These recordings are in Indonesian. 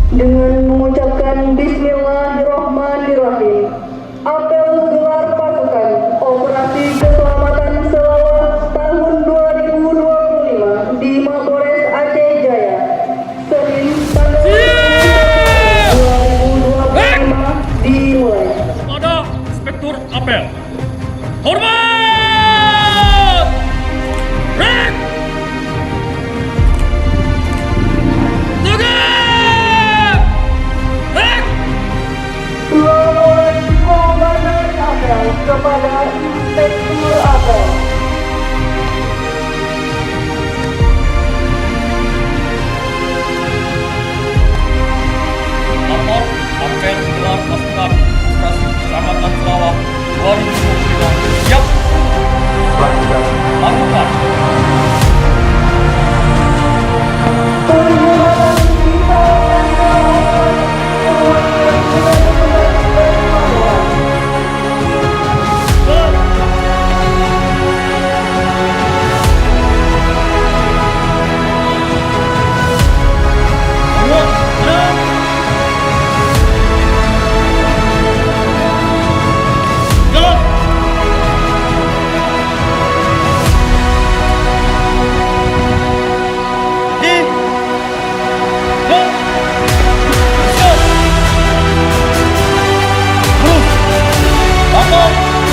Dengan mengucapkan Bismillahirrahmanirrahim, apel gelar pasukan Operasi Keselamatan Selawat tahun 2025 di Mapores Aceh Jaya, Senin tanggal 2025 dimulai. Pada Inspektur Apel. Hormat! Rek! Tegak! Rek! Selamat komandan apel kepada Inspektur Apel. Lapor apel gelar pasukan Operasi Keselamatan Selawat 2025. Siap! Lakukan.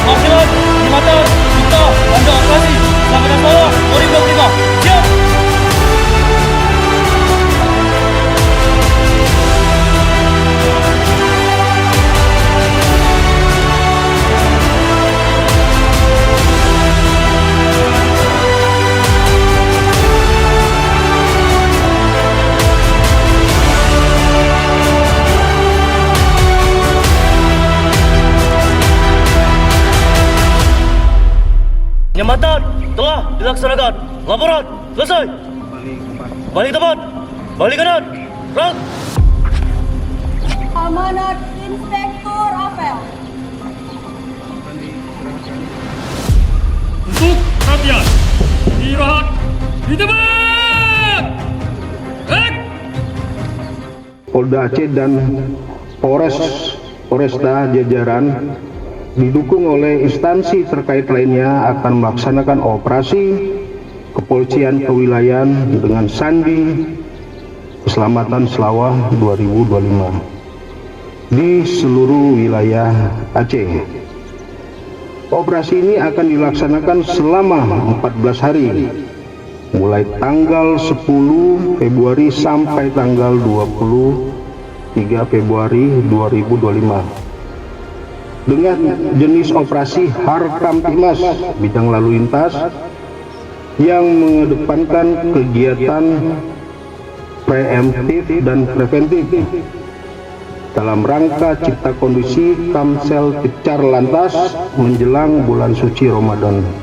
Penghasilan, jembatan, kita, tanda operasi, Keselamatan Selawat 2025. Siap! Penyematan telah dilaksanakan. Laporan selesai. Balik tempat. Balik kanan. Rak. Amanat Inspektur Apel. Untuk perhatian. Istirahat di tempat. Rek. Polda Aceh dan Polresta jajaran didukung oleh instansi terkait lainnya akan melaksanakan operasi kepolisian kewilayahan dengan sandi Keselamatan Selawat 2025 di seluruh wilayah Aceh. Operasi ini akan dilaksanakan selama 14 hari, mulai tanggal 10 Februari sampai tanggal 23 Februari 2025. Dengan jenis operasi Harkamtibmas bidang lalu lintas yang mengedepankan kegiatan preemptif dan preventif dalam rangka cipta kondisi Kamsel Kecar Lantas menjelang bulan suci Ramadan.